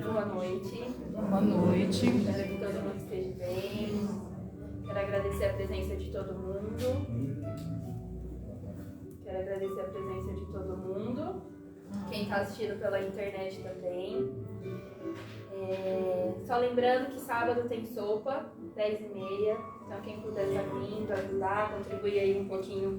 Boa noite. Boa noite. Espero que todo mundo esteja bem. Quero agradecer a presença de todo mundo. Quem está assistindo pela internet também. Só lembrando que sábado tem sopa, 10h30. Então quem puder estar vindo, ajudar, contribuir aí um pouquinho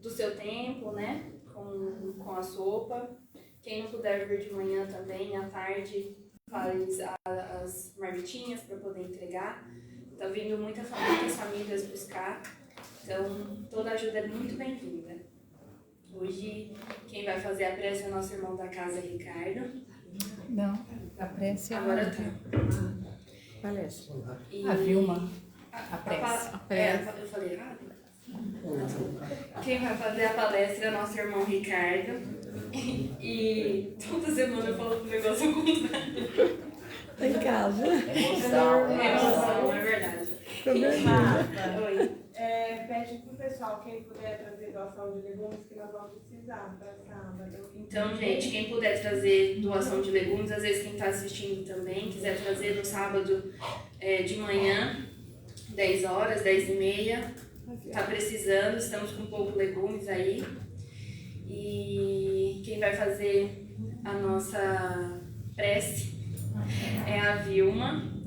do seu tempo, né? Com a sopa. Quem não puder vir de manhã também, à tarde, faz as marmitinhas para poder entregar. Tá vindo muitas famílias buscar. Então toda ajuda é muito bem-vinda. Hoje quem vai fazer a prece é o nosso irmão da casa, Ricardo. Não, a prece é agora tá. Palestra. A Vilma. A prece. Eu falei errado? Quem vai fazer a palestra é o nosso irmão Ricardo. E toda semana eu falo um negócio ao contrário. Tá em casa. Emoção, é verdade. Oi. Pede pro pessoal, quem puder trazer doação de legumes, que nós vamos precisar para sábado. Então, gente, quem puder trazer doação de legumes, às vezes quem está assistindo também, quiser trazer no sábado de manhã, 10 horas, 10h30, tá precisando, estamos com pouco legumes aí. E quem vai fazer a nossa prece é a Vilma.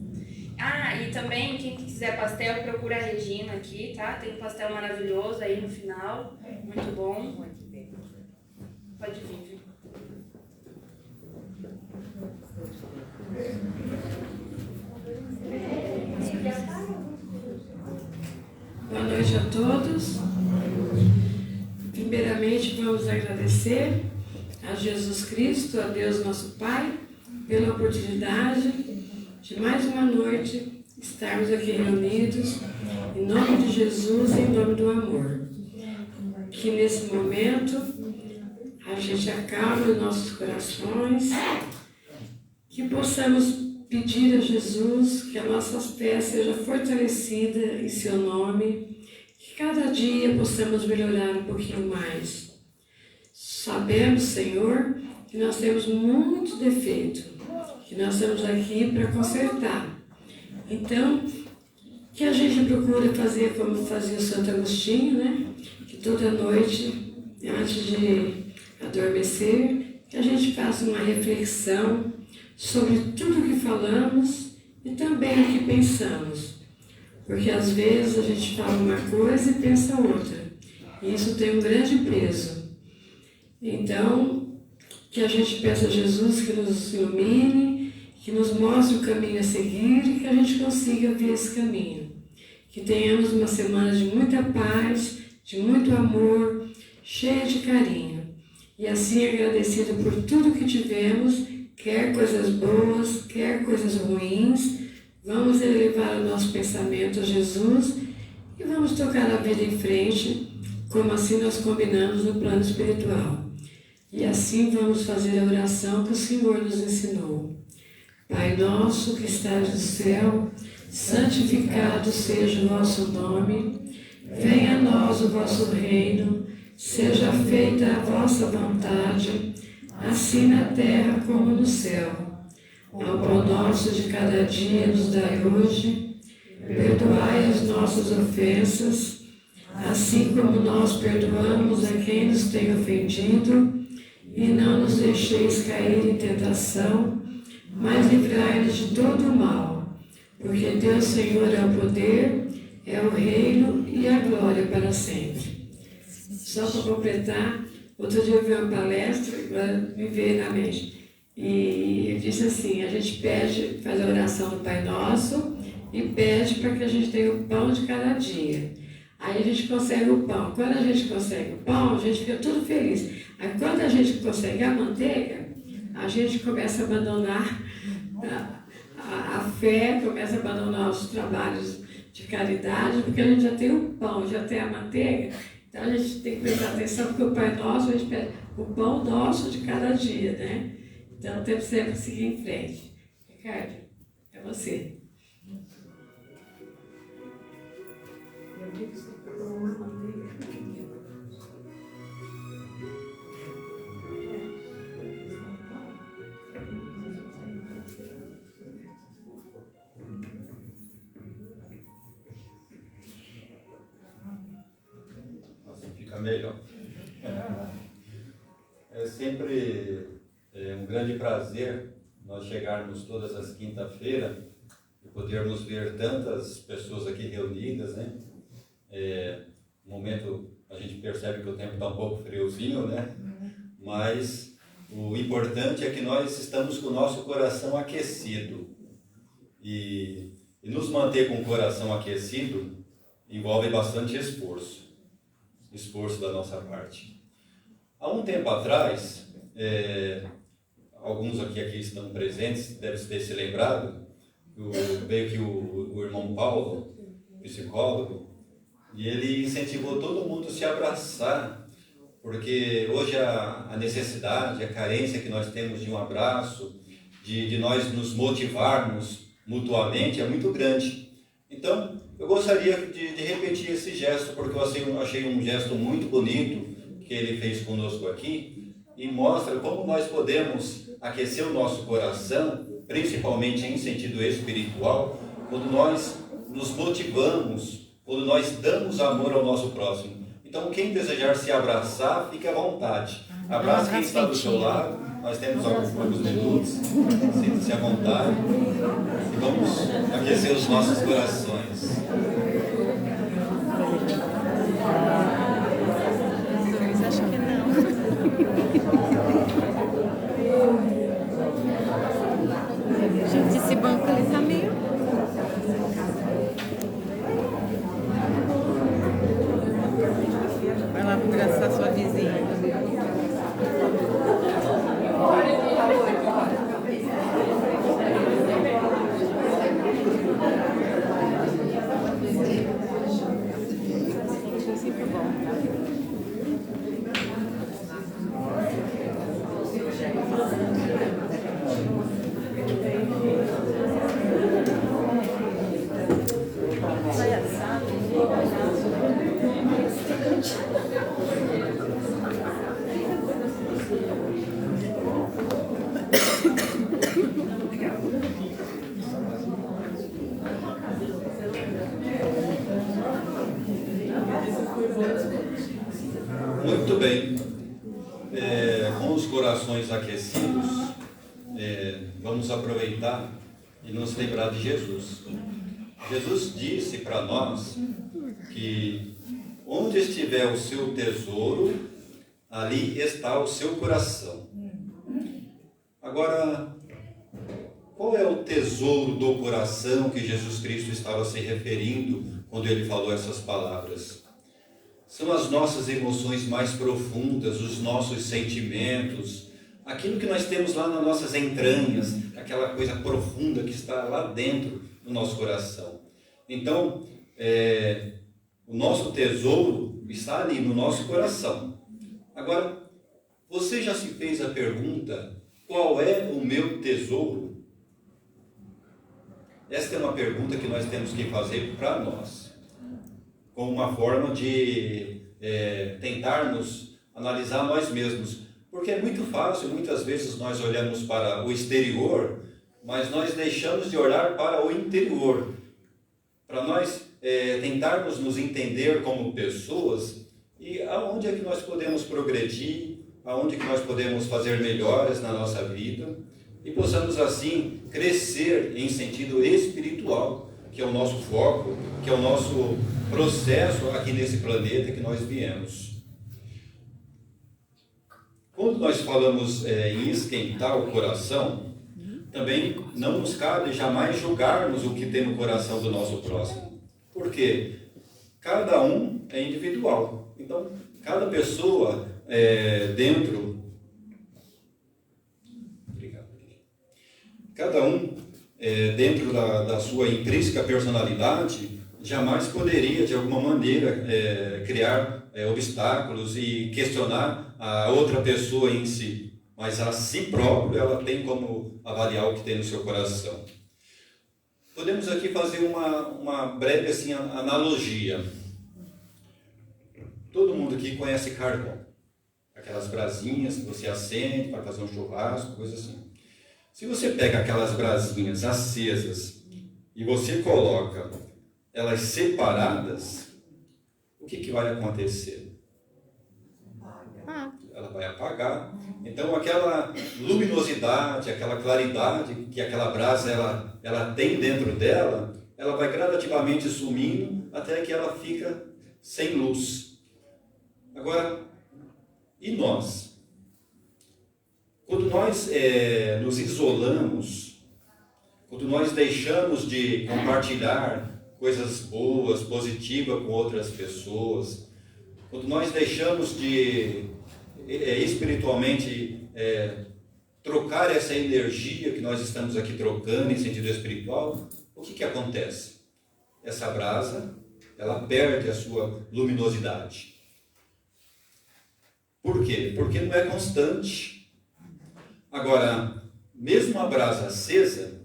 E também, quem quiser pastel, procura a Regina aqui, tá? Tem um pastel maravilhoso aí no final, muito bom. Pode vir, viu? Boa noite a todos. Primeiramente, vamos agradecer a Jesus Cristo, a Deus nosso Pai, pela oportunidade de mais uma noite estarmos aqui reunidos, em nome de Jesus e em nome do amor. Que nesse momento a gente acalme os nossos corações, que possamos pedir a Jesus que a nossa fé seja fortalecida em seu nome, que cada dia possamos melhorar um pouquinho mais. Sabemos, Senhor, que nós temos muito defeito, que nós estamos aqui para consertar. Então, que a gente procura fazer como fazia o Santo Agostinho, né? Que toda noite, antes de adormecer, que a gente faça uma reflexão sobre tudo que falamos e também o que pensamos. Porque às vezes a gente fala uma coisa e pensa outra. E isso tem um grande peso. Então, que a gente peça a Jesus que nos ilumine, que nos mostre o caminho a seguir e que a gente consiga ver esse caminho. Que tenhamos uma semana de muita paz, de muito amor, cheia de carinho. E assim, agradecido por tudo que tivemos, quer coisas boas, quer coisas ruins, vamos elevar o nosso pensamento a Jesus e vamos tocar a vida em frente, como assim nós combinamos no plano espiritual. E assim vamos fazer a oração que o Senhor nos ensinou. Pai nosso que estás no céu, santificado seja o vosso nome, venha a nós o vosso reino, seja feita a vossa vontade, assim na terra como no céu. Ao pão nosso de cada dia nos dai hoje, perdoai as nossas ofensas, assim como nós perdoamos a quem nos tem ofendido, e não nos deixeis cair em tentação, mas livrai-nos de todo o mal, porque Deus, Senhor, é o poder, é o reino e a glória para sempre. Só para completar, outro dia eu vi uma palestra, agora me veio na mente, e eu disse assim, a gente pede, faz a oração do Pai Nosso e pede para que a gente tenha o pão de cada dia. Aí a gente consegue o pão. Quando a gente consegue o pão, a gente fica tudo feliz. Aí quando a gente consegue a manteiga, a gente começa a abandonar a fé, começa a abandonar os trabalhos de caridade, porque a gente já tem o pão, já tem a manteiga. Então a gente tem que prestar atenção, porque o Pai Nosso, a gente pede o pão nosso de cada dia, né? Então temos sempre que seguir em frente. Ricardo, é você. fica melhor. É sempre um grande prazer nós chegarmos todas as quinta-feiras e podermos ver tantas pessoas aqui reunidas, né? No momento a gente percebe que o tempo está um pouco friozinho, né? Mas o importante é que nós estamos com o nosso coração aquecido. E nos manter com o coração aquecido envolve bastante esforço da nossa parte. Há um tempo atrás, alguns aqui estão presentes, devem ter se lembrado, veio aqui o irmão Paulo, psicólogo, e ele incentivou todo mundo a se abraçar, porque hoje a necessidade, a carência que nós temos de um abraço, de nós nos motivarmos mutuamente é muito grande. Então, eu gostaria de repetir esse gesto, porque eu achei um gesto muito bonito que ele fez conosco aqui, e mostra como nós podemos aquecer o nosso coração, principalmente em sentido espiritual, quando nós nos motivamos, quando nós damos amor ao nosso próximo. Então, quem desejar se abraçar, fique à vontade. Abraça quem está do seu lado. Nós temos alguns poucos minutos. Sinta-se à vontade. E vamos aquecer os nossos corações. Acho que não. Gente, esse banco ali tá meio... Vai lá abraçar sua vizinha. Isso é sempre bom. Muito bem. Com os corações aquecidos, vamos aproveitar e nos lembrar de Jesus. Jesus disse para nós que onde estiver o seu tesouro, ali está o seu coração. Agora, qual é o tesouro do coração que Jesus Cristo estava se referindo quando ele falou essas palavras? São as nossas emoções mais profundas, os nossos sentimentos, aquilo que nós temos lá nas nossas entranhas, aquela coisa profunda que está lá dentro do nosso coração. Então, o nosso tesouro está ali no nosso coração. Agora, você já se fez a pergunta, qual é o meu tesouro? Esta é uma pergunta que nós temos que fazer para nós, como uma forma de tentarmos analisar nós mesmos. Porque é muito fácil, muitas vezes nós olhamos para o exterior, mas nós deixamos de olhar para o interior. Para nós tentarmos nos entender como pessoas e aonde é que nós podemos progredir, aonde é que nós podemos fazer melhores na nossa vida e possamos assim crescer em sentido espiritual, que é o nosso foco, que é o nosso processo aqui nesse planeta que nós viemos. Quando nós falamos em esquentar o coração, também não nos cabe jamais julgarmos o que tem no coração do nosso próximo. Por quê? Cada um é individual. Então, cada pessoa dentro... Obrigado. Cada um dentro da sua intrínseca personalidade jamais poderia, de alguma maneira, criar obstáculos e questionar a outra pessoa em si. Mas a si próprio ela tem como avaliar o que tem no seu coração. Podemos aqui fazer uma breve assim, analogia. Todo mundo aqui conhece carvão. Aquelas brasinhas que você acende para fazer um churrasco, coisa assim. Se você pega aquelas brasinhas acesas e você coloca elas separadas, o que vai acontecer? apagar. Então aquela luminosidade, aquela claridade que aquela brasa ela tem dentro dela, ela vai gradativamente sumindo até que ela fica sem luz. Agora, e nós? Quando nós nos isolamos, quando nós deixamos de compartilhar coisas boas, positivas com outras pessoas, quando nós deixamos de espiritualmente trocar essa energia que nós estamos aqui trocando em sentido espiritual, o que acontece? Essa brasa, ela perde a sua luminosidade. Por quê? Porque não é constante. Agora, mesmo a brasa acesa,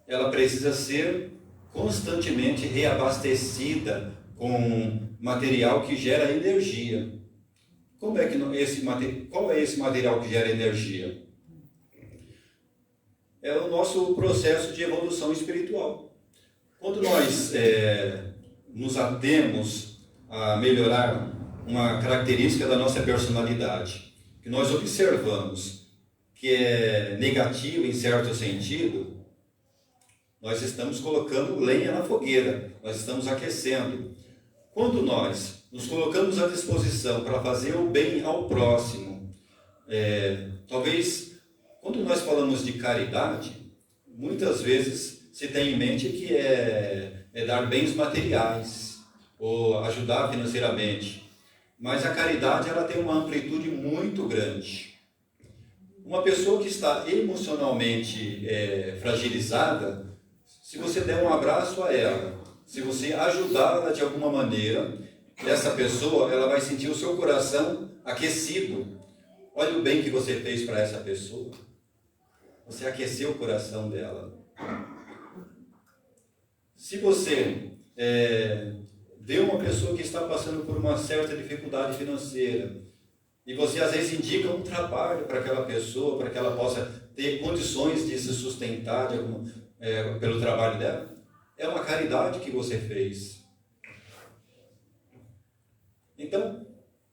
ela precisa ser constantemente reabastecida com material que gera energia. Qual é esse material que gera energia? É o nosso processo de evolução espiritual. Quando nós nos atemos a melhorar uma característica da nossa personalidade, que nós observamos que é negativa em certo sentido, nós estamos colocando lenha na fogueira, nós estamos aquecendo. Quando nós nos colocamos à disposição para fazer o bem ao próximo, talvez, quando nós falamos de caridade, muitas vezes se tem em mente que é dar bens materiais, ou ajudar financeiramente. Mas a caridade ela tem uma amplitude muito grande. Uma pessoa que está emocionalmente fragilizada, se você der um abraço a ela, se você ajudá-la de alguma maneira, essa pessoa ela vai sentir o seu coração aquecido. Olha o bem que você fez para essa pessoa. Você aqueceu o coração dela. Se você vê uma pessoa que está passando por uma certa dificuldade financeira e você às vezes indica um trabalho para aquela pessoa, para que ela possa ter condições de se sustentar pelo trabalho dela, é uma caridade que você fez. Então,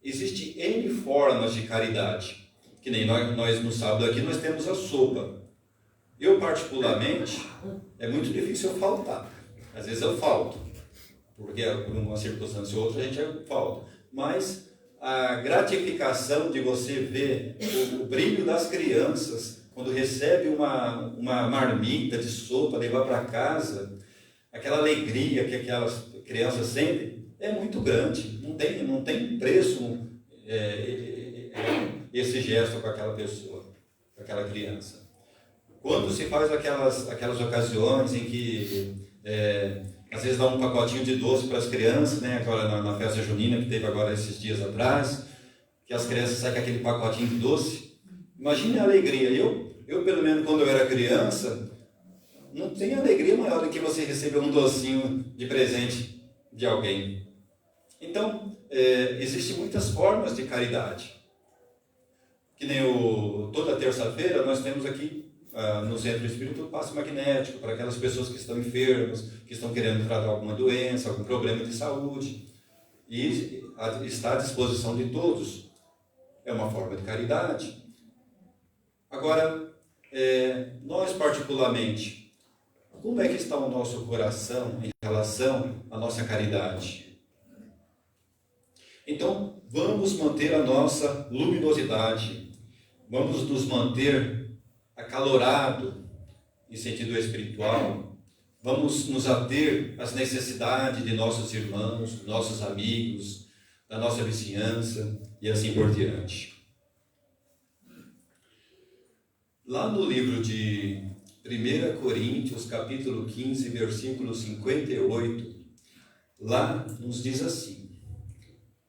existem N formas de caridade. Que nem nós no sábado aqui nós temos a sopa. Eu particularmente, é muito difícil eu faltar. Às vezes eu falto, porque por uma circunstância ou outra a gente falta. Mas a gratificação de você ver o brilho das crianças quando recebe uma marmita de sopa, levar para casa, aquela alegria que aquelas crianças sentem, é muito grande. Não tem preço esse gesto com aquela pessoa, com aquela criança. Quando se faz aquelas ocasiões em que às vezes dá um pacotinho de doce para as crianças, né? Agora na festa junina que teve agora esses dias atrás, que as crianças saem com aquele pacotinho de doce. Imagine a alegria. Eu pelo menos quando eu era criança, não tem alegria maior do que você receber um docinho de presente de alguém. Então, existem muitas formas de caridade. Que nem toda terça-feira nós temos aqui no Centro Espírita o passe magnético para aquelas pessoas que estão enfermas, que estão querendo tratar alguma doença, algum problema de saúde. E está à disposição de todos. É uma forma de caridade. Agora, nós particularmente, como é que está o nosso coração em relação à nossa caridade? Então, vamos manter a nossa luminosidade, vamos nos manter acalorado em sentido espiritual, vamos nos ater às necessidades de nossos irmãos, nossos amigos, da nossa vizinhança e assim por diante. Lá no livro de 1 Coríntios, capítulo 15, versículo 58, lá nos diz assim: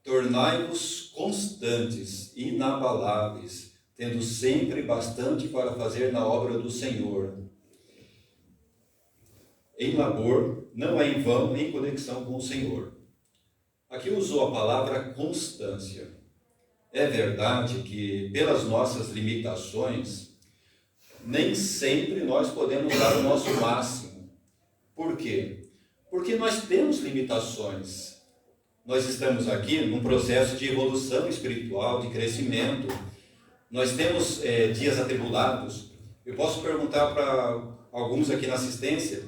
tornai-vos constantes, inabaláveis, tendo sempre bastante para fazer na obra do Senhor, em labor, não é em vão, em conexão com o Senhor. Aqui usou a palavra constância. É verdade que pelas nossas limitações, nem sempre nós podemos dar o nosso máximo. Por quê? Porque nós temos limitações. nós estamos aqui num processo de evolução espiritual, de crescimento. Nós temos dias atribulados. Eu posso perguntar para alguns aqui na assistência,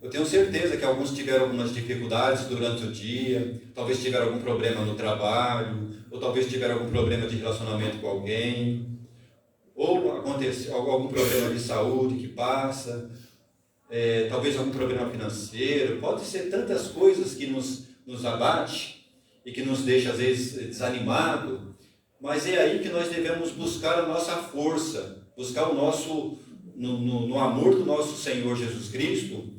eu tenho certeza que alguns tiveram algumas dificuldades durante o dia, talvez tiveram algum problema no trabalho, ou talvez tiveram algum problema de relacionamento com alguém, ou aconteceu algum problema de saúde que passa, talvez algum problema financeiro. Pode ser tantas coisas que nos abate e que nos deixa às vezes desanimado, mas é aí que nós devemos buscar a nossa força, buscar o nosso, no amor do nosso Senhor Jesus Cristo,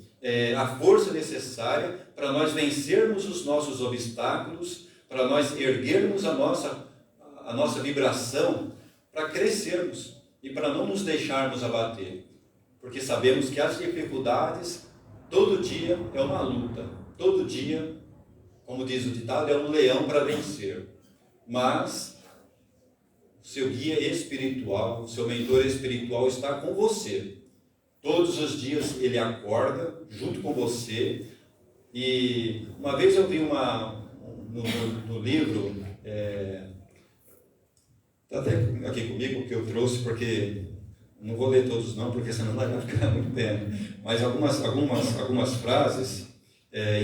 a força necessária para nós vencermos os nossos obstáculos, para nós erguermos a nossa vibração, para crescermos e para não nos deixarmos abater, porque sabemos que as dificuldades, todo dia é uma luta, todo dia, como diz o ditado, é um leão para vencer, mas seu guia espiritual, o seu mentor espiritual está com você. Todos os dias ele acorda junto com você. E uma vez eu vi no livro, está até aqui comigo que eu trouxe, porque não vou ler todos não, porque senão vai ficar muito tempo. Mas algumas frases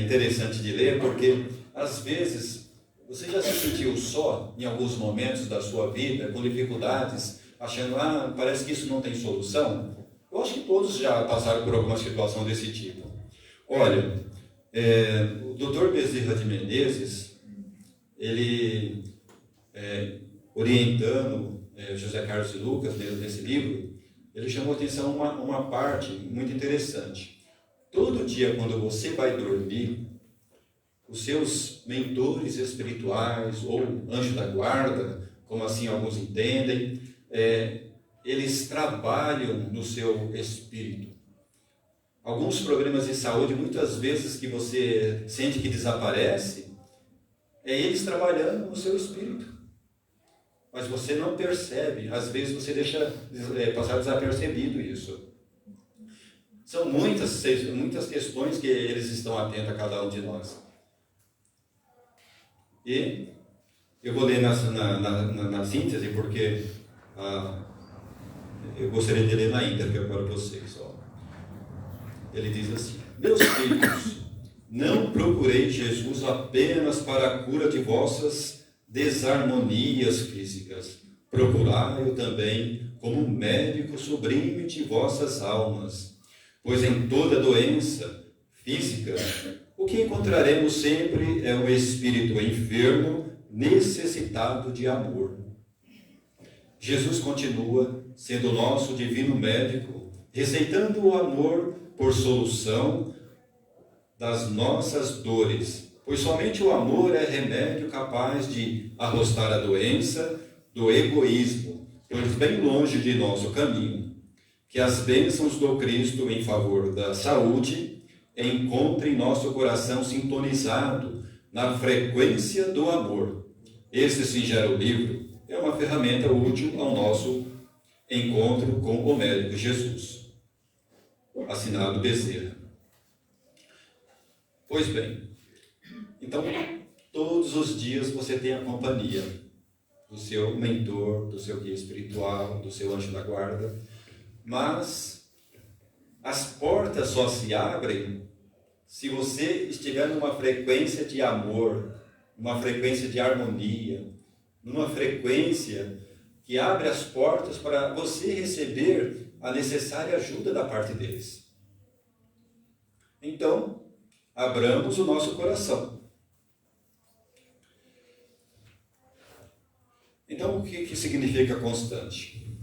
interessantes de ler, porque às vezes você já se sentiu só em alguns momentos da sua vida, com dificuldades, achando, parece que isso não tem solução? Eu acho que todos já passaram por alguma situação desse tipo. Olha, o Dr. Bezerra de Menezes, ele, orientando José Carlos de Lucas, nesse livro, ele chamou a atenção uma parte muito interessante. Todo dia, quando você vai dormir, os seus mentores espirituais, ou anjo da guarda, como assim alguns entendem, eles trabalham no seu espírito. Alguns problemas de saúde, muitas vezes que você sente que desaparece, eles trabalhando no seu espírito. Mas você não percebe, às vezes você deixa passar desapercebido isso. São muitas questões que eles estão atentos a cada um de nós. E eu vou ler na síntese, porque eu gostaria de ler na íntegra para vocês. Ele diz assim: meus filhos, não procurei Jesus apenas para a cura de vossas desarmonias físicas. Procurai-o também como médico sublime de vossas almas. Pois em toda doença física, o que encontraremos sempre é o espírito enfermo, necessitado de amor. Jesus continua sendo o nosso divino médico, receitando o amor por solução das nossas dores, pois somente o amor é remédio capaz de arrostar a doença do egoísmo, pois bem longe de nosso caminho. Que as bênçãos do Cristo em favor da saúde encontrem nosso coração sintonizado na frequência do amor. Este singelo livro é uma ferramenta útil ao nosso encontro com o médico Jesus. Assinado Bezerra. Pois bem, então todos os dias você tem a companhia do seu mentor, do seu guia espiritual, do seu anjo da guarda, mas as portas só se abrem se você estiver numa frequência de amor, numa frequência de harmonia, numa frequência que abre as portas para você receber a necessária ajuda da parte deles. Então, abramos o nosso coração. Então, o que significa constante?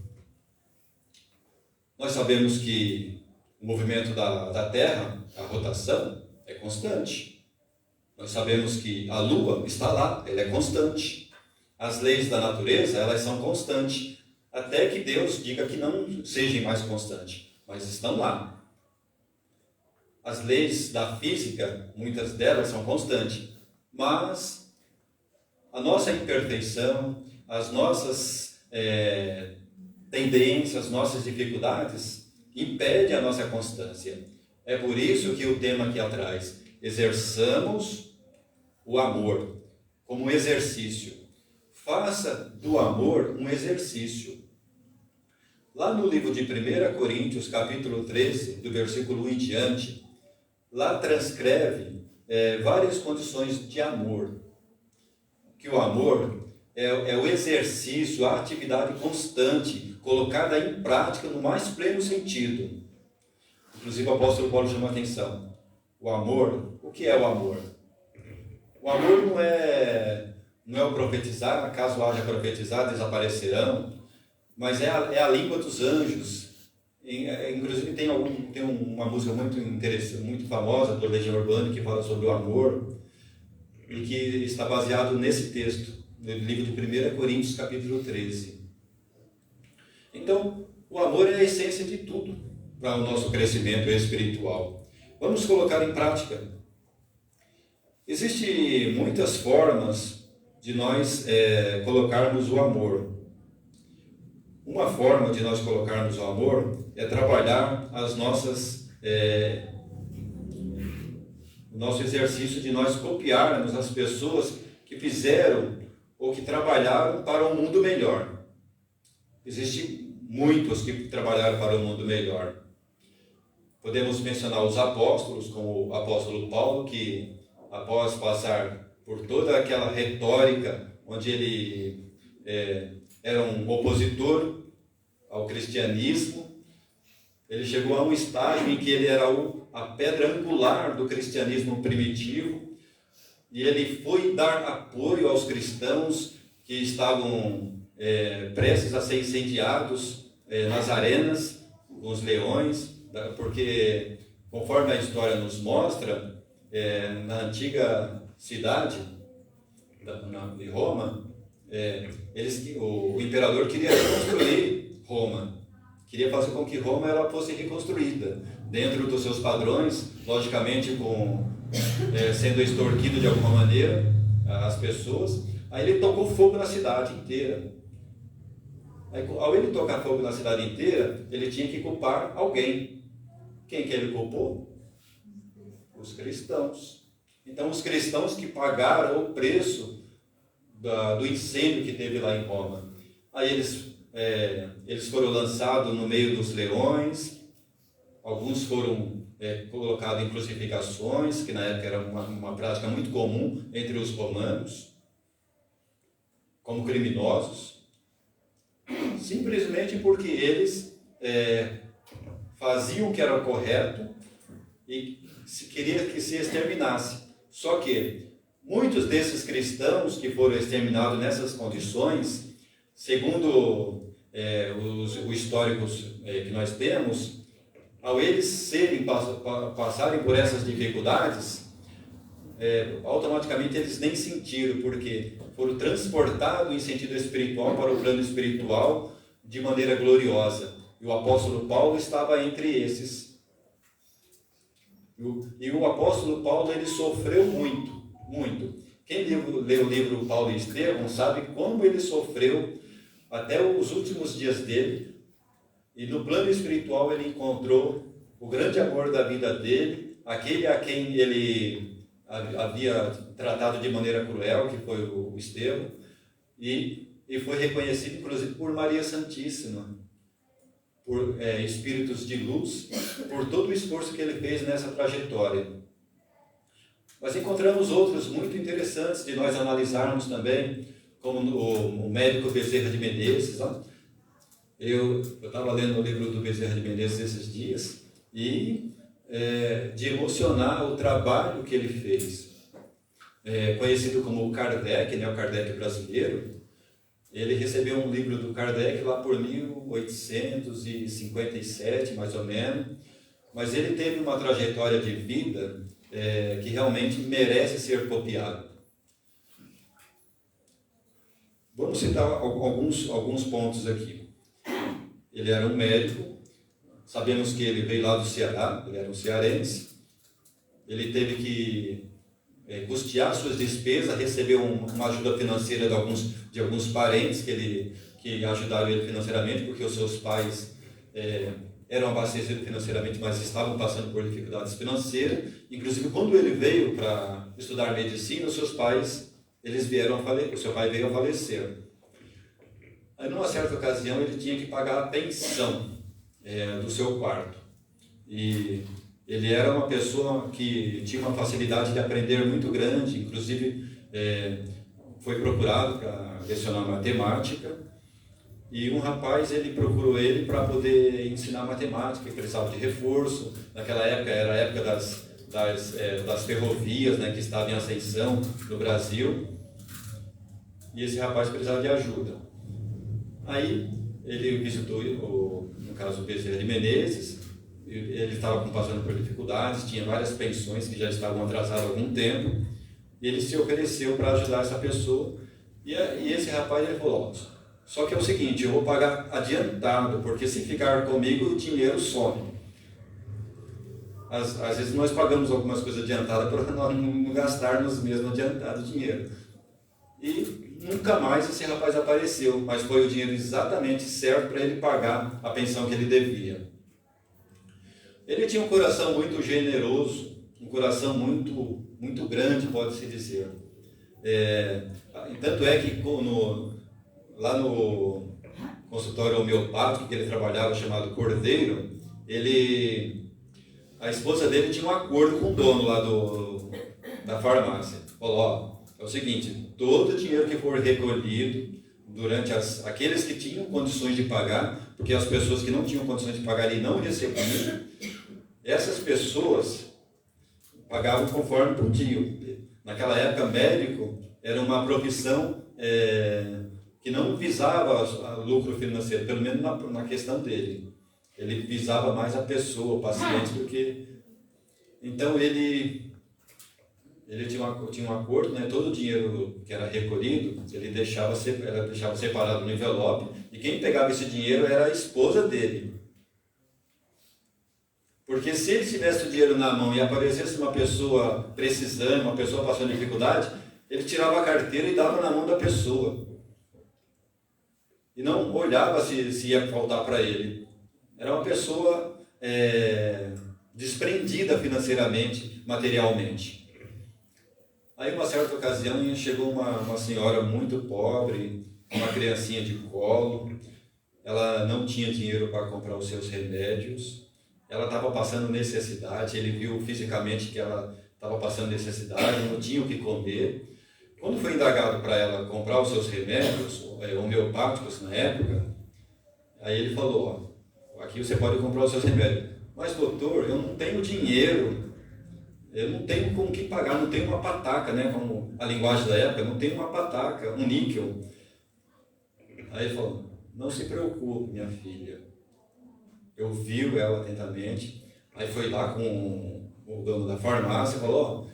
Nós sabemos que o movimento da Terra, a rotação, é constante. Nós sabemos que a Lua está lá, ela é constante. As leis da natureza, elas são constantes. Até que Deus diga que não sejam mais constantes, mas estão lá. As leis da física, muitas delas são constantes. Mas a nossa imperfeição, as nossas tendências, as nossas dificuldades, impede a nossa constância. É por isso que o tema aqui atrás, exerçamos o amor como um exercício. Faça do amor um exercício. Lá no livro de 1 Coríntios, capítulo 13, do versículo 1 em diante, lá transcreve várias condições de amor. Que o amor é o exercício, a atividade constante, colocada em prática no mais pleno sentido. Inclusive o apóstolo Paulo chama a atenção. O amor, o que é o amor? O amor não é o profetizar, caso haja profetizar, desaparecerão, mas é a língua dos anjos. Inclusive tem uma música muito interessante, muito famosa do Legião Urbana que fala sobre o amor e que está baseado nesse texto, no livro de 1 Coríntios, capítulo 13. Então, o amor é a essência de tudo para o nosso crescimento espiritual. Vamos colocar em prática. Existem muitas formas de nós colocarmos o amor. Uma forma de nós colocarmos o amor é trabalhar o nosso exercício de nós copiarmos as pessoas que fizeram ou que trabalharam para um mundo melhor. Existem muitos que trabalharam para um mundo melhor. Podemos mencionar os apóstolos, como o apóstolo Paulo, que após passar por toda aquela retórica, onde ele era um opositor ao cristianismo, ele chegou a um estágio em que ele era a pedra angular do cristianismo primitivo, e ele foi dar apoio aos cristãos que estavam prestes a ser incendiados nas arenas, com os leões, porque, conforme a história nos mostra, na antiga cidade de Roma, o imperador queria reconstruir Roma, queria fazer com que Roma ela fosse reconstruída dentro dos seus padrões, logicamente sendo extorquido de alguma maneira as pessoas. Aí ele tocou fogo na cidade inteira. Aí, ao ele tocar fogo na cidade inteira, ele tinha que culpar alguém. Quem que ele culpou? Os cristãos. Então, os cristãos que pagaram o preço do incêndio que teve lá em Roma. Aí eles foram lançados no meio dos leões, alguns foram colocados em crucificações, que na época era uma prática muito comum entre os romanos, como criminosos, simplesmente porque eles faziam o que era correto e queria que se exterminasse. Só que muitos desses cristãos que foram exterminados nessas condições, segundo os históricos que nós temos, ao eles passarem por essas dificuldades, automaticamente eles nem sentiram, porque foram transportados em sentido espiritual para o plano espiritual de maneira gloriosa. E o apóstolo Paulo estava entre esses. E o apóstolo Paulo, ele sofreu muito, muito. Quem leu o livro Paulo e Estevão sabe como ele sofreu até os últimos dias dele. E no plano espiritual ele encontrou o grande amor da vida dele, aquele a quem ele havia tratado de maneira cruel, que foi o Estevão, e foi reconhecido inclusive por Maria Santíssima, por espíritos de luz, por todo o esforço que ele fez nessa trajetória. Mas encontramos outros muito interessantes de nós analisarmos também, como o médico Bezerra de Menezes. Eu estava lendo o livro do Bezerra de Menezes esses dias, e de emocionar o trabalho que ele fez. Conhecido como o Kardec, o Kardec brasileiro, ele recebeu um livro do Kardec lá por 1857, mais ou menos, mas ele teve uma trajetória de vida que realmente merece ser copiada. Vamos citar alguns pontos aqui. Ele era um médico, sabemos que ele veio lá do Ceará, ele era um cearense, ele teve que custear suas despesas, recebeu uma ajuda financeira de alguns parentes que ajudaram ele financeiramente, porque os seus pais eram abastecidos financeiramente, mas estavam passando por dificuldades financeiras. Inclusive, quando ele veio para estudar medicina, o seu pai veio a falecer. Aí, numa certa ocasião, ele tinha que pagar a pensão do seu quarto. E ele era uma pessoa que tinha uma facilidade de aprender muito grande, inclusive foi procurado para lecionar matemática. E um rapaz, ele procurou ele para poder ensinar matemática, que precisava de reforço. Naquela época, era a época das ferrovias, né, que estavam em ascensão no Brasil. E esse rapaz precisava de ajuda. Aí, ele visitou, no caso, o Bezerra de Menezes. Ele estava passando por dificuldades, tinha várias pensões que já estavam atrasadas há algum tempo. E ele se ofereceu para ajudar essa pessoa. E esse rapaz, ele falou: só que é o seguinte, eu vou pagar adiantado, porque se ficar comigo, o dinheiro some. Às vezes nós pagamos algumas coisas adiantadas para nós não gastarmos mesmo adiantado o dinheiro. E nunca mais esse rapaz apareceu, mas foi o dinheiro exatamente certo para ele pagar a pensão que ele devia. Ele tinha um coração muito generoso, um coração muito, muito grande, pode-se dizer. Tanto é que lá no consultório homeopático que ele trabalhava, chamado Cordeiro, a esposa dele tinha um acordo com o dono lá da farmácia. Falou: é o seguinte, todo o dinheiro que for recolhido durante aqueles que tinham condições de pagar, porque as pessoas que não tinham condições de pagar e não recebiam, essas pessoas pagavam conforme podiam. Naquela época, médico era uma profissão que não visava lucro financeiro, pelo menos na questão dele. Ele visava mais a pessoa, o paciente, do que... Então, ele tinha um acordo, né? Todo o dinheiro que era recolhido, ele deixava separado no envelope, e quem pegava esse dinheiro era a esposa dele. Porque se ele tivesse o dinheiro na mão e aparecesse uma pessoa precisando, uma pessoa passando dificuldade, ele tirava a carteira e dava na mão da pessoa. E não olhava se ia faltar para ele. Era uma pessoa desprendida financeiramente, materialmente. Aí, uma certa ocasião, chegou uma senhora muito pobre, uma criancinha de colo. Ela não tinha dinheiro para comprar os seus remédios. Ela estava passando necessidade. Ele viu fisicamente que ela estava passando necessidade, não tinha o que comer. Quando foi indagado para ela comprar os seus remédios, homeopáticos na época, aí ele falou: aqui você pode comprar os seus remédios. Mas, doutor, eu não tenho dinheiro, eu não tenho com o que pagar, não tenho uma pataca, né? Como a linguagem da época, não tenho uma pataca, um níquel. Aí ele falou: não se preocupe, minha filha. Eu vi ela atentamente, aí foi lá com o dono da farmácia e falou: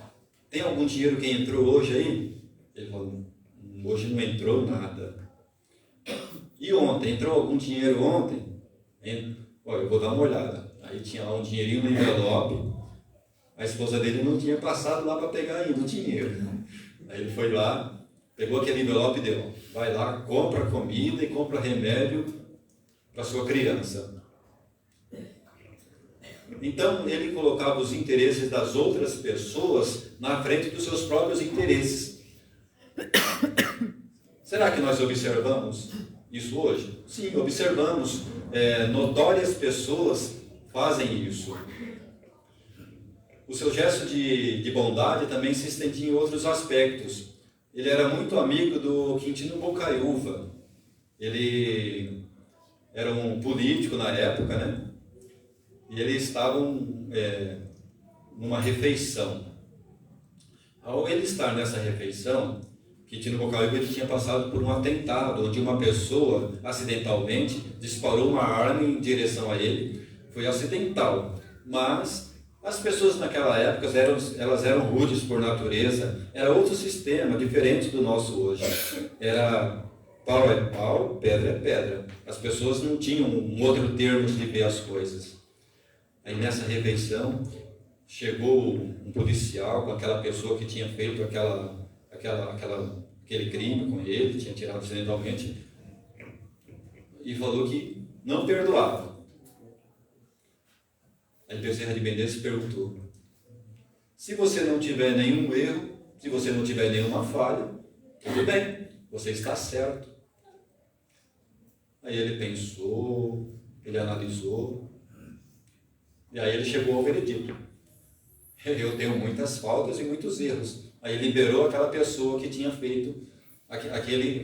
tem algum dinheiro que entrou hoje aí? Ele falou: hoje não entrou nada. E ontem? Entrou algum dinheiro ontem? Olha, eu vou dar uma olhada. Aí tinha lá um dinheirinho no envelope. A esposa dele não tinha passado lá para pegar ainda o dinheiro. Aí ele foi lá, pegou aquele envelope e deu: vai lá, compra comida e compra remédio para sua criança. Então ele colocava os interesses das outras pessoas na frente dos seus próprios interesses. Será que nós observamos isso hoje? Sim, observamos. Notórias pessoas fazem isso. O seu gesto de bondade também se estendia em outros aspectos. Ele era muito amigo do Quintino Bocaiúva. Ele era um político na época, né? E eles estavam numa refeição. Ao ele estar nessa refeição, Quintino Bocaiúva tinha passado por um atentado, onde uma pessoa, acidentalmente, disparou uma arma em direção a ele. Foi acidental, mas as pessoas naquela época elas eram rudes por natureza. Era outro sistema, diferente do nosso hoje. Era pau é pau, pedra é pedra. As pessoas não tinham um outro termo de ver as coisas. Aí nessa refeição, chegou um policial com aquela pessoa que tinha feito aquele crime com ele, tinha tirado acidentalmente, e falou que não perdoava. Aí Bezerra de Menezes perguntou: se você não tiver nenhum erro, se você não tiver nenhuma falha, tudo bem, você está certo. Aí ele pensou, ele analisou, e aí ele chegou ao veredito: eu tenho muitas faltas e muitos erros. Aí liberou aquela pessoa que tinha feito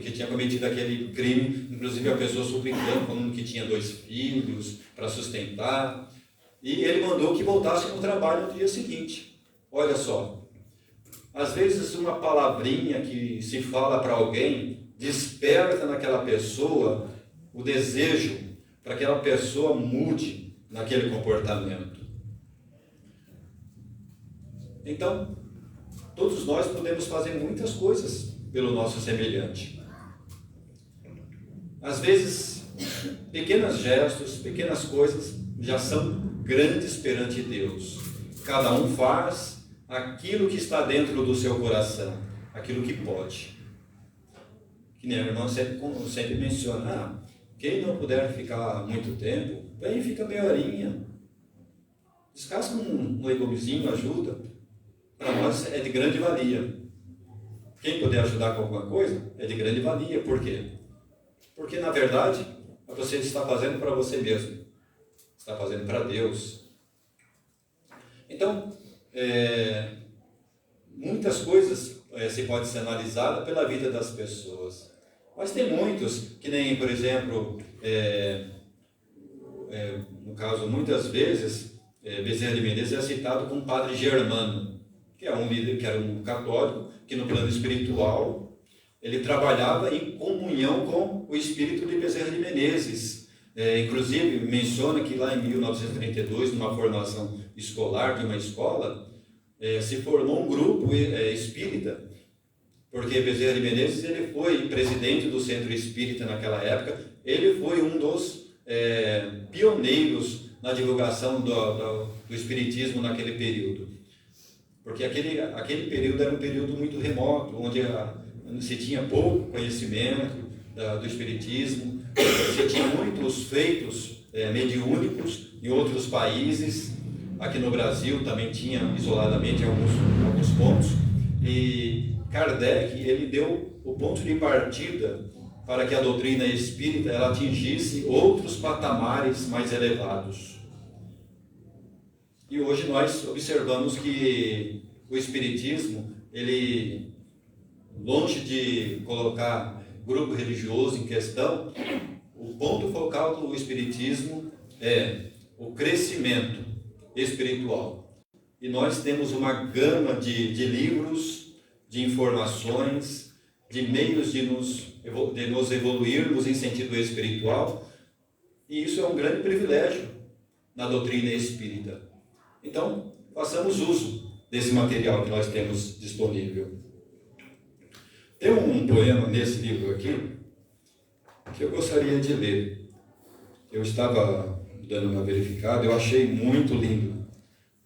que tinha cometido aquele crime, inclusive a pessoa suplicando, falando que tinha 2 filhos para sustentar, e ele mandou que voltasse no trabalho no dia seguinte. Olha só, às vezes uma palavrinha que se fala para alguém desperta naquela pessoa o desejo para que aquela pessoa mude naquele comportamento. Então, todos nós podemos fazer muitas coisas pelo nosso semelhante. Às vezes, pequenos gestos, pequenas coisas já são grandes perante Deus. Cada um faz aquilo que está dentro do seu coração, aquilo que pode. Que nem a irmã sempre menciona: quem não puder ficar muito tempo, vem e fica meia horinha. Descasca um legumezinho, ajuda. Para nós é de grande valia. Quem puder ajudar com alguma coisa é de grande valia. Por quê? Porque, na verdade, você está fazendo para você mesmo. Está fazendo para Deus. Então, muitas coisas se pode ser analisada pela vida das pessoas. Mas tem muitos, que nem, por exemplo, no caso, muitas vezes, Bezerra de Menezes é citado como Padre Germano, que é um líder, que era um católico, que no plano espiritual, ele trabalhava em comunhão com o espírito de Bezerra de Menezes. Inclusive, menciona que lá em 1932, numa formação escolar de uma escola, se formou um grupo espírita, porque Bezerra de Menezes ele foi presidente do Centro Espírita naquela época, ele foi um dos pioneiros na divulgação do espiritismo naquele período. Porque aquele período era um período muito remoto, onde se tinha pouco conhecimento do espiritismo, se tinha muitos feitos mediúnicos em outros países. Aqui no Brasil também tinha isoladamente alguns pontos, e Kardec ele deu o ponto de partida para que a doutrina espírita ela atingisse outros patamares mais elevados. E hoje nós observamos que o espiritismo, ele, longe de colocar grupo religioso em questão, o ponto focal do espiritismo é o crescimento espiritual. E nós temos uma gama de livros, de informações, de meios de nos evoluirmos em sentido espiritual, e isso é um grande privilégio na doutrina espírita. Então, façamos uso desse material que nós temos disponível. Tem um poema nesse livro aqui que eu gostaria de ler. Eu estava dando uma verificada, eu achei muito lindo,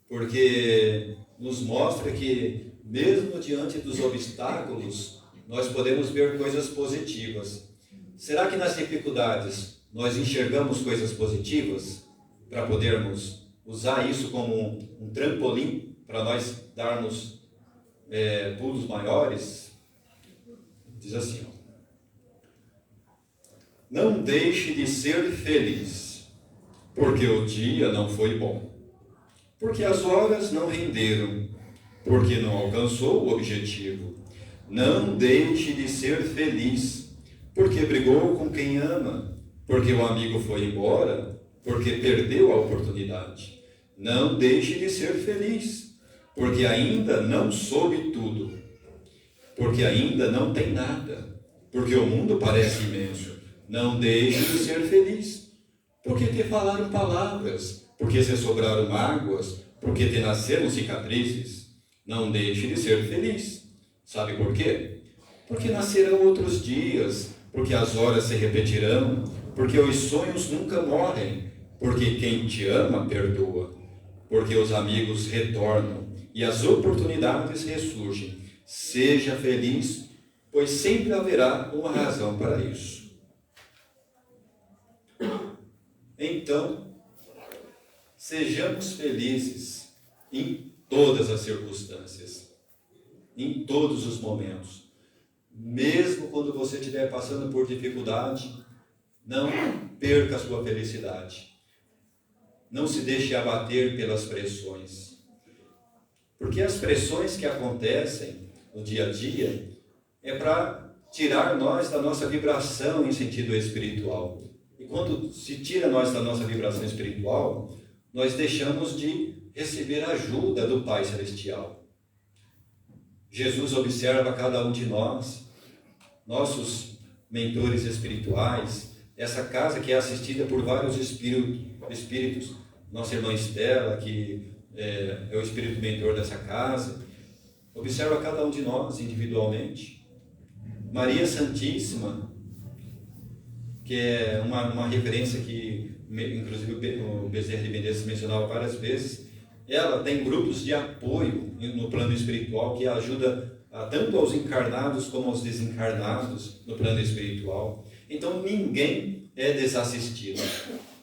porque nos mostra que, mesmo diante dos obstáculos, nós podemos ver coisas positivas. Será que nas dificuldades nós enxergamos coisas positivas para podermos usar isso como um trampolim para nós darmos pulos maiores? Diz assim: não deixe de ser feliz, porque o dia não foi bom, porque as horas não renderam, porque não alcançou o objetivo. Não deixe de ser feliz, porque brigou com quem ama, porque o amigo foi embora, porque perdeu a oportunidade. Não deixe de ser feliz, porque ainda não soube tudo, porque ainda não tem nada, porque o mundo parece imenso. Não deixe de ser feliz, porque te falaram palavras, porque te sobraram mágoas, porque te nasceram cicatrizes. Não deixe de ser feliz. Sabe por quê? Porque nascerão outros dias, porque as horas se repetirão, porque os sonhos nunca morrem, porque quem te ama perdoa, porque os amigos retornam e as oportunidades ressurgem. Seja feliz, pois sempre haverá uma razão para isso. Então, Sejamos felizes em todas as circunstâncias, em todos os momentos. Mesmo quando você estiver passando por dificuldade, não perca a sua felicidade. Não se deixe abater pelas pressões. Porque as pressões que acontecem no dia a dia é para tirar nós da nossa vibração em sentido espiritual. E quando se tira nós da nossa vibração espiritual, nós deixamos de receber ajuda do Pai Celestial. Jesus observa cada um de nós, nossos mentores espirituais, essa casa que é assistida por vários espíritos, nossa irmã Estela, que é o espírito mentor dessa casa, observa cada um de nós individualmente. Maria Santíssima, que é uma referência que, inclusive, o Bezerra de Menezes mencionava várias vezes, ela tem grupos de apoio no plano espiritual que ajuda tanto aos encarnados como aos desencarnados no plano espiritual. Então, ninguém é desassistido,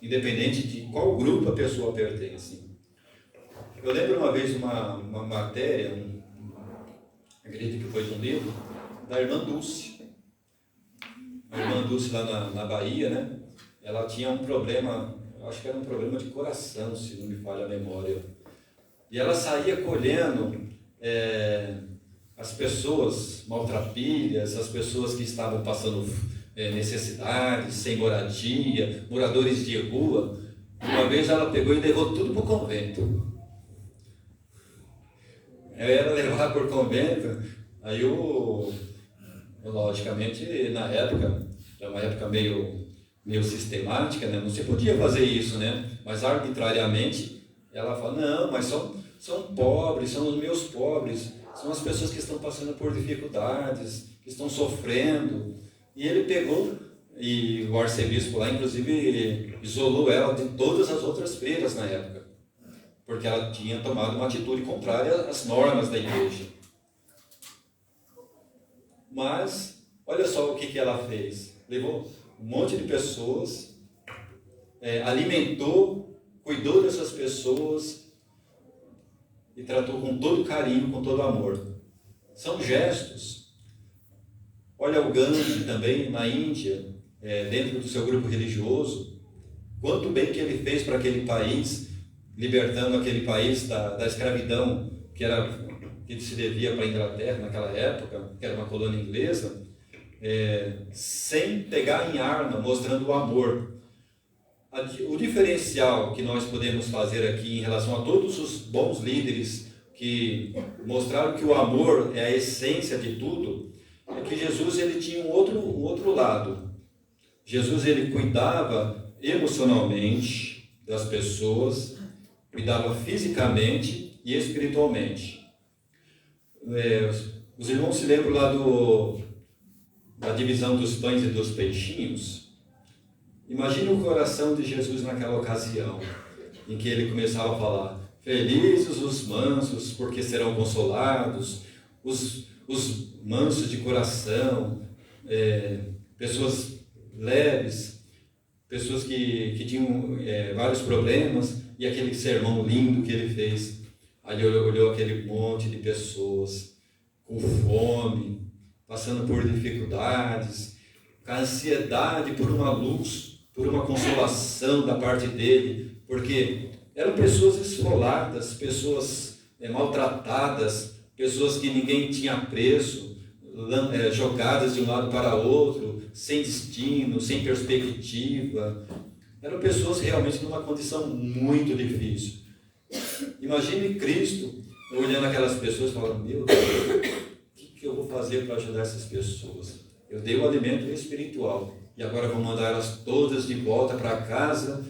independente de qual grupo a pessoa pertence. Eu lembro uma vez uma matéria, acredito que foi um livro, da irmã Dulce. A irmã Dulce lá na Bahia, né? Ela tinha um problema, acho que era um problema de coração, se não me falha a memória. E ela saía colhendo as pessoas maltrapilhas, as pessoas que estavam passando necessidades, sem moradia, moradores de rua. Uma vez ela pegou e levou tudo para o convento. Ela levava para o convento, aí logicamente, na época, era uma época meio sistemática, né? Não se podia fazer isso, né? Mas arbitrariamente, ela fala, não, mas são pobres, são os meus pobres, são as pessoas que estão passando por dificuldades, que estão sofrendo. E ele pegou, e o arcebispo lá, inclusive, isolou ela de todas as outras freiras na época, porque ela tinha tomado uma atitude contrária às normas da igreja. Mas, olha só o que ela fez. Levou um monte de pessoas, alimentou, cuidou dessas pessoas e tratou com todo carinho, com todo amor. São gestos. Olha o Gandhi também, na Índia, dentro do seu grupo religioso. Quanto bem que ele fez para aquele país, libertando aquele país da escravidão que se devia para a Inglaterra naquela época, que era uma colônia inglesa, sem pegar em arma, mostrando o amor. O diferencial que nós podemos fazer aqui em relação a todos os bons líderes que mostraram que o amor é a essência de tudo, é que Jesus ele tinha um outro lado. Jesus ele cuidava emocionalmente das pessoas, cuidava fisicamente e espiritualmente. Os irmãos se lembram lá da divisão dos pães e dos peixinhos? Imagine o coração de Jesus naquela ocasião, em que ele começava a falar, felizes os mansos, porque serão consolados, os mansos de coração, pessoas leves, pessoas que tinham vários problemas, e aquele sermão lindo que ele fez. Aí ele olhou aquele monte de pessoas com fome, passando por dificuldades, com a ansiedade por uma luz, por uma consolação da parte dele, porque eram pessoas esfoladas, pessoas maltratadas, pessoas que ninguém tinha apreço, jogadas de um lado para outro, sem destino, sem perspectiva. Eram pessoas realmente numa condição muito difícil. Imagine Cristo olhando aquelas pessoas e falando, meu Deus, o que eu vou fazer para ajudar essas pessoas? Eu dei o alimento espiritual e agora vou mandar elas todas de volta para casa.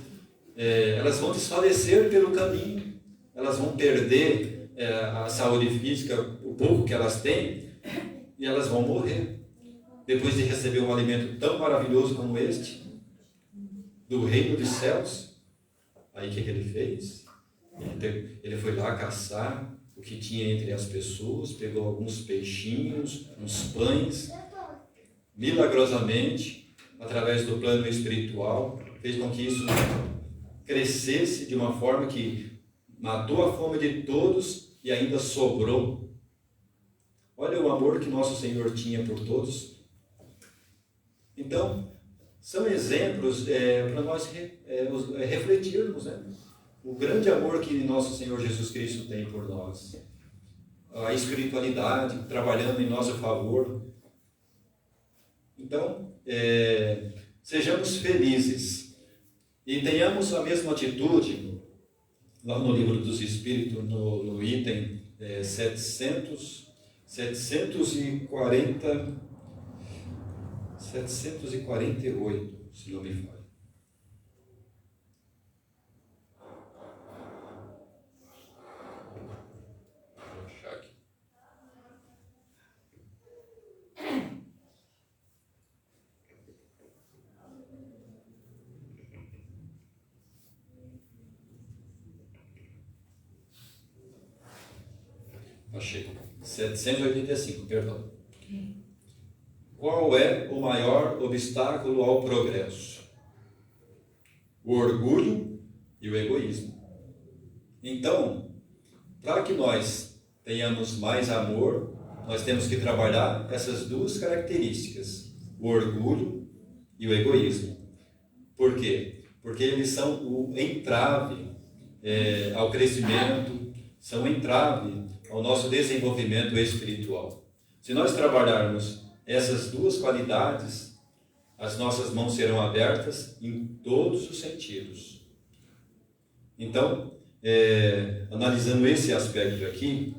Elas vão desfalecer pelo caminho, elas vão perder a saúde física, o pouco que elas têm, e elas vão morrer. Depois de receber um alimento tão maravilhoso como este, do reino dos céus. Aí o que ele fez? Ele foi lá caçar o que tinha entre as pessoas, pegou alguns peixinhos, uns pães, milagrosamente, através do plano espiritual, fez com que isso crescesse de uma forma que matou a fome de todos e ainda sobrou. Olha o amor que nosso Senhor tinha por todos. Então, são exemplos para nós refletirmos, né? O grande amor que nosso Senhor Jesus Cristo tem por nós. A espiritualidade trabalhando em nosso favor. Então, sejamos felizes e tenhamos a mesma atitude, lá no Livro dos Espíritos, no item 748, se não me falha. Vou achar aqui. Achei. 785, perdão. Qual é o maior obstáculo ao progresso? O orgulho e o egoísmo. Então, para que nós tenhamos mais amor, nós temos que trabalhar essas duas características, o orgulho e o egoísmo. Por quê? Porque eles são o entrave ao crescimento, são o entrave ao nosso desenvolvimento espiritual. Se nós trabalharmos essas duas qualidades, as nossas mãos serão abertas em todos os sentidos. Então, analisando esse aspecto aqui,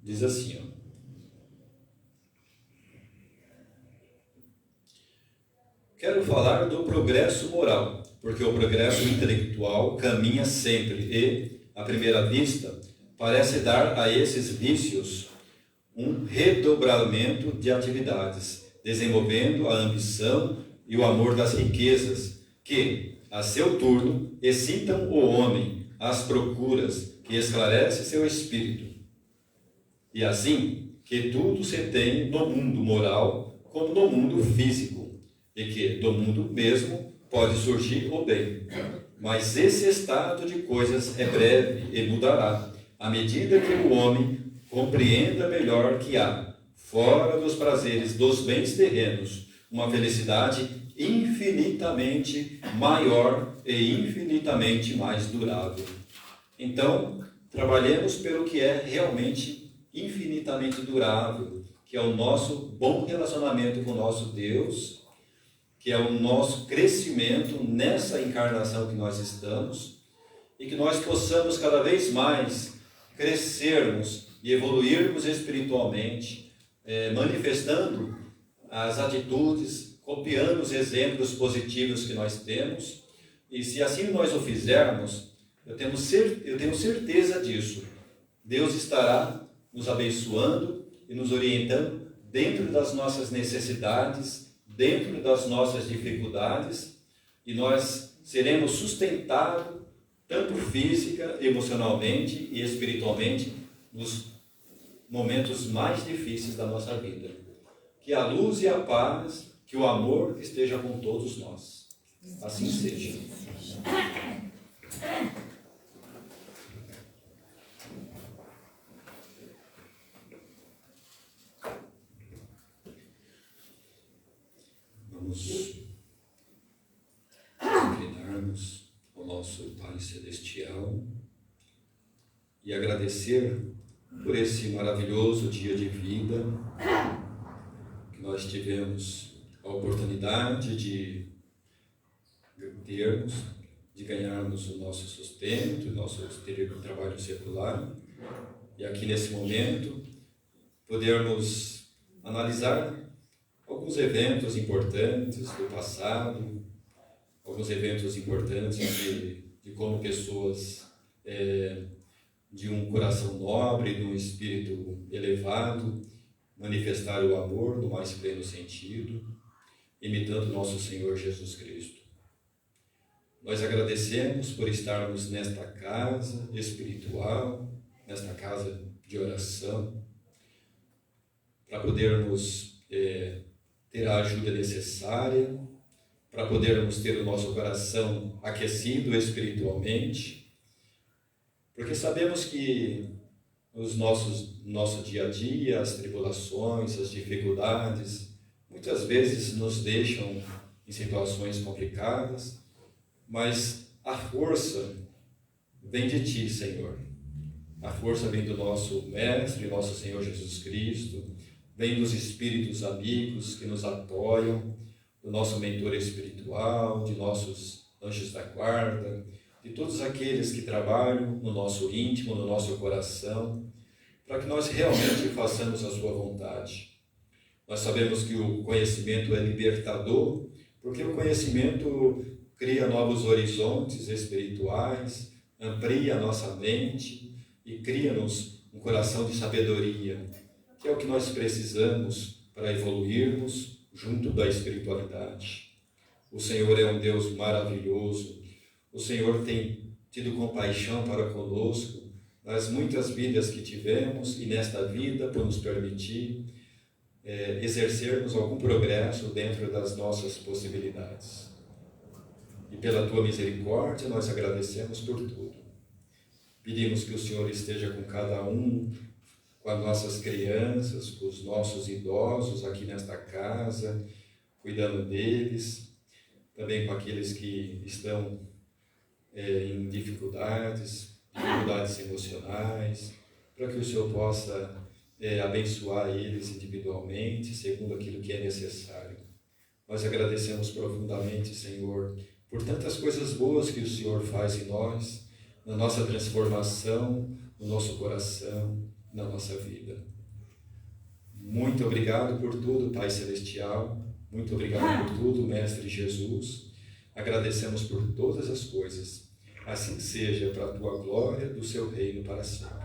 diz assim, ó. Quero falar do progresso moral, porque o progresso intelectual caminha sempre e, à primeira vista, parece dar a esses vícios um redobramento de atividades, desenvolvendo a ambição e o amor das riquezas, que, a seu turno, excitam o homem às procuras que esclarece seu espírito. E assim, que tudo se tem no mundo moral como no mundo físico, e que do mundo mesmo pode surgir o bem. Mas esse estado de coisas é breve e mudará, à medida que o homem compreenda melhor que há, fora dos prazeres dos bens terrenos, uma felicidade infinitamente maior e infinitamente mais durável. Então, trabalhemos pelo que é realmente infinitamente durável, que é o nosso bom relacionamento com o nosso Deus, que é o nosso crescimento nessa encarnação que nós estamos, e que nós possamos cada vez mais crescermos e evoluirmos espiritualmente, manifestando as atitudes, copiando os exemplos positivos que nós temos, e se assim nós o fizermos, eu tenho certeza disso, Deus estará nos abençoando e nos orientando dentro das nossas necessidades, dentro das nossas dificuldades, e nós seremos sustentados tanto física, emocionalmente e espiritualmente nos momentos mais difíceis da nossa vida. Que a luz e a paz, que o amor esteja com todos nós. Assim seja. Vamos inclinarmos ao nosso Pai Celestial e agradecer por esse maravilhoso dia de vida que nós tivemos a oportunidade de termos, de ganharmos o nosso sustento, o nosso trabalho secular, e aqui nesse momento podermos analisar alguns eventos importantes do passado, alguns eventos importantes de como pessoas de um coração nobre, de um espírito elevado, manifestar o amor no mais pleno sentido, imitando nosso Senhor Jesus Cristo. Nós agradecemos por estarmos nesta casa espiritual, nesta casa de oração, para podermos ter a ajuda necessária para podermos ter o nosso coração aquecido espiritualmente, porque sabemos que nosso dia a dia, as tribulações, as dificuldades, muitas vezes nos deixam em situações complicadas, mas a força vem de Ti, Senhor. A força vem do nosso Mestre, nosso Senhor Jesus Cristo, vem dos Espíritos amigos que nos apoiam, do nosso mentor espiritual, de nossos anjos da guarda, de todos aqueles que trabalham no nosso íntimo, no nosso coração, para que nós realmente façamos a Sua vontade. Nós sabemos que o conhecimento é libertador, porque o conhecimento cria novos horizontes espirituais, amplia a nossa mente e cria-nos um coração de sabedoria, que é o que nós precisamos para evoluirmos junto da espiritualidade. O Senhor é um Deus maravilhoso, o Senhor tem tido compaixão para conosco nas muitas vidas que tivemos e nesta vida por nos permitir exercermos algum progresso dentro das nossas possibilidades. E pela Tua misericórdia nós agradecemos por tudo. Pedimos que o Senhor esteja com cada um, com as nossas crianças, com os nossos idosos aqui nesta casa, cuidando deles, também com aqueles que estão em dificuldades emocionais, para que o Senhor possa abençoar eles individualmente, segundo aquilo que é necessário. Nós agradecemos profundamente, Senhor, por tantas coisas boas que o Senhor faz em nós, na nossa transformação, no nosso coração, na nossa vida. Muito obrigado por tudo, Pai Celestial. Muito obrigado por tudo, Mestre Jesus. Agradecemos por todas as coisas. Assim seja para a Tua glória, do Seu reino para sempre.